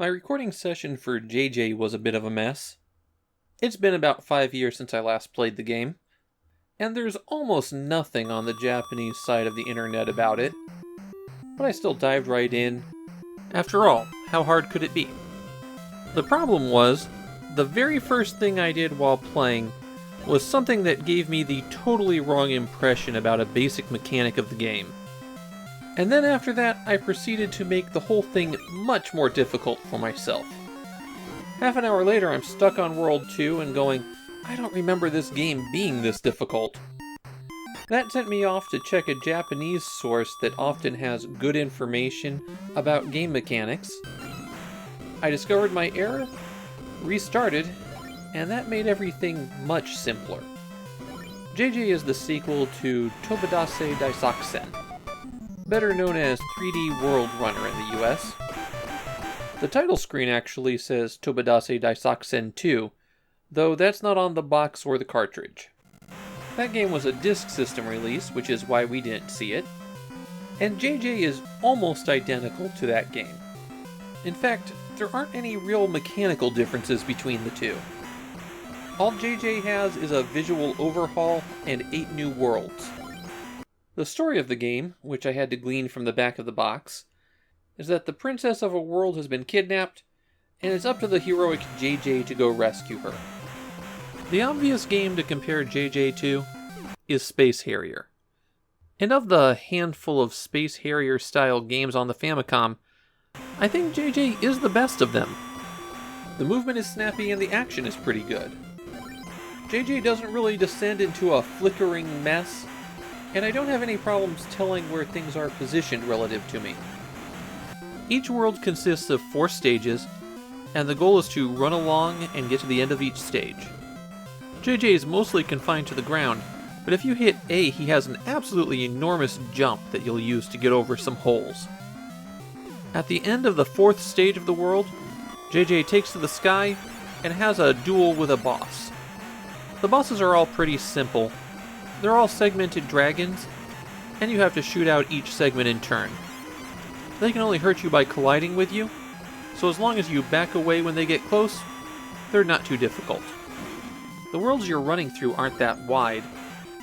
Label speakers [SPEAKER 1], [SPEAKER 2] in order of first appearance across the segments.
[SPEAKER 1] My recording session for JJ was a bit of a mess. It's been about 5 years since I last played the game, and there's almost nothing on the Japanese side of the internet about it, but I still dived right in. After all, how hard could it be? The problem was, the very first thing I did while playing was something that gave me the totally wrong impression about a basic mechanic of the game. And then after that, I proceeded to make the whole thing much more difficult for myself. Half an hour later, I'm stuck on World 2 and going, I don't remember this game being this difficult. That sent me off to check a Japanese source that often has good information about game mechanics. I discovered my error, restarted, and that made everything much simpler. JJ is the sequel to Tobadase Daisakusen, better known as 3D World Runner in the US. The title screen actually says Tobadase Daisakusen 2, though that's not on the box or the cartridge. That game was a disk system release, which is why we didn't see it, and JJ is almost identical to that game. In fact, there aren't any real mechanical differences between the two. All JJ has is a visual overhaul and 8 new worlds. The story of the game, which I had to glean from the back of the box, is that the princess of a world has been kidnapped, and it's up to the heroic JJ to go rescue her. The obvious game to compare JJ to is Space Harrier. And of the handful of Space Harrier style games on the Famicom, I think JJ is the best of them. The movement is snappy and the action is pretty good. JJ doesn't really descend into a flickering mess, and I don't have any problems telling where things are positioned relative to me. Each world consists of 4 stages, and the goal is to run along and get to the end of each stage. JJ is mostly confined to the ground, but if you hit A, he has an absolutely enormous jump that you'll use to get over some holes. At the end of the 4th stage of the world, JJ takes to the sky and has a duel with a boss. The bosses are all pretty simple. They're all segmented dragons, and you have to shoot out each segment in turn. They can only hurt you by colliding with you, so as long as you back away when they get close, they're not too difficult. The worlds you're running through aren't that wide.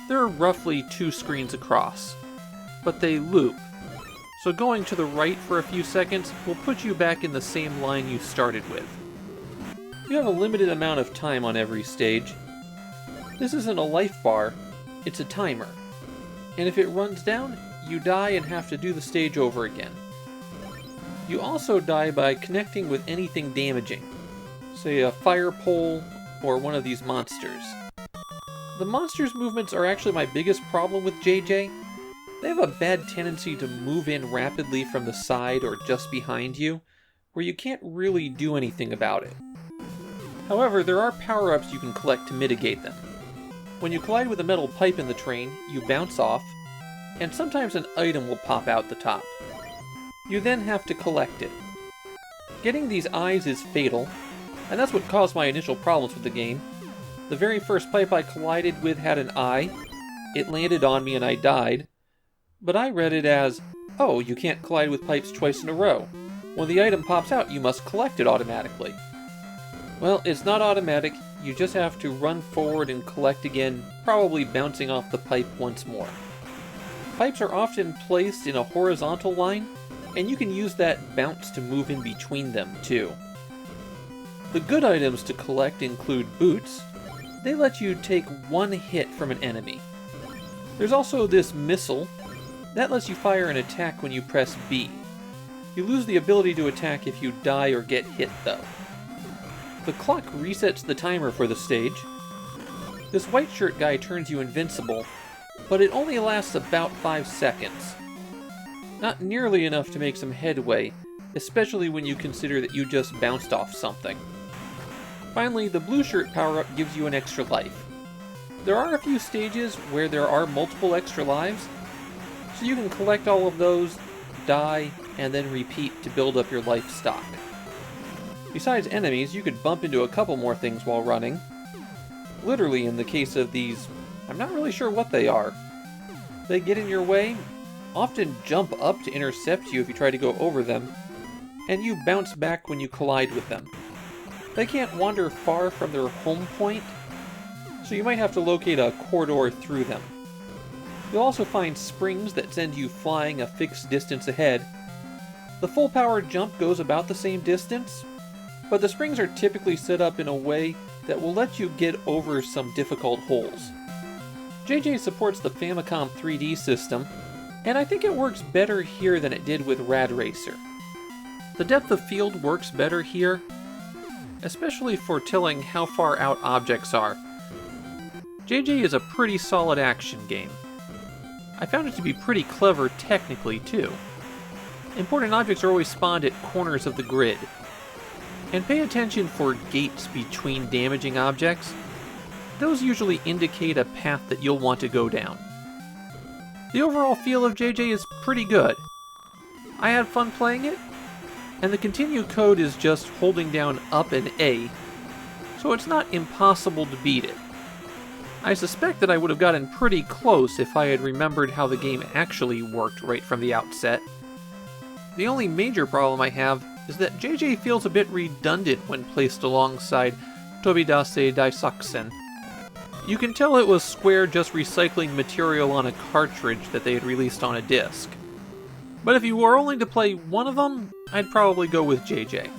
[SPEAKER 1] They're roughly 2 screens across, but they loop, so going to the right for a few seconds will put you back in the same line you started with. You have a limited amount of time on every stage. This isn't a life bar, it's a timer, and if it runs down, you die and have to do the stage over again. You also die by connecting with anything damaging, say a fire pole or one of these monsters. The monsters' movements are actually my biggest problem with JJ. They have a bad tendency to move in rapidly from the side or just behind you, where you can't really do anything about it. However, there are power-ups you can collect to mitigate them. When you collide with a metal pipe in the train, you bounce off, and sometimes an item will pop out the top. You then have to collect it. Getting these eyes is fatal, and that's what caused my initial problems with the game. The very first pipe I collided with had an eye, it landed on me and I died, but I read it as, oh, you can't collide with pipes twice in a row. When the item pops out, you must collect it automatically. Well, it's not automatic, you just have to run forward and collect again, probably bouncing off the pipe once more. Pipes are often placed in a horizontal line, and you can use that bounce to move in between them, too. The good items to collect include boots. They let you take 1 hit from an enemy. There's also this missile. That lets you fire an attack when you press B. You lose the ability to attack if you die or get hit, though. The clock resets the timer for the stage. This white shirt guy turns you invincible, but it only lasts about 5 seconds. Not nearly enough to make some headway, especially when you consider that you just bounced off something. Finally, the blue shirt power-up gives you an extra life. There are a few stages where there are multiple extra lives, so you can collect all of those, die, and then repeat to build up your life stock. Besides enemies, you could bump into a couple more things while running. Literally, in the case of these, I'm not really sure what they are. They get in your way, often jump up to intercept you if you try to go over them, and you bounce back when you collide with them. They can't wander far from their home point, so you might have to locate a corridor through them. You'll also find springs that send you flying a fixed distance ahead. The full power jump goes about the same distance, but the springs are typically set up in a way that will let you get over some difficult holes. JJ supports the Famicom 3D system, and I think it works better here than it did with Rad Racer. The depth of field works better here, especially for telling how far out objects are. JJ is a pretty solid action game. I found it to be pretty clever technically, too. Important objects are always spawned at corners of the grid. And pay attention for gates between damaging objects. Those usually indicate a path that you'll want to go down. The overall feel of JJ is pretty good. I had fun playing it, and the continue code is just holding down up and A, so it's not impossible to beat it. I suspect that I would have gotten pretty close if I had remembered how the game actually worked right from the outset. The only major problem I have is that JJ feels a bit redundant when placed alongside Tobidase Daisaksen. You can tell it was Square just recycling material on a cartridge that they had released on a disc. But if you were only to play one of them, I'd probably go with JJ.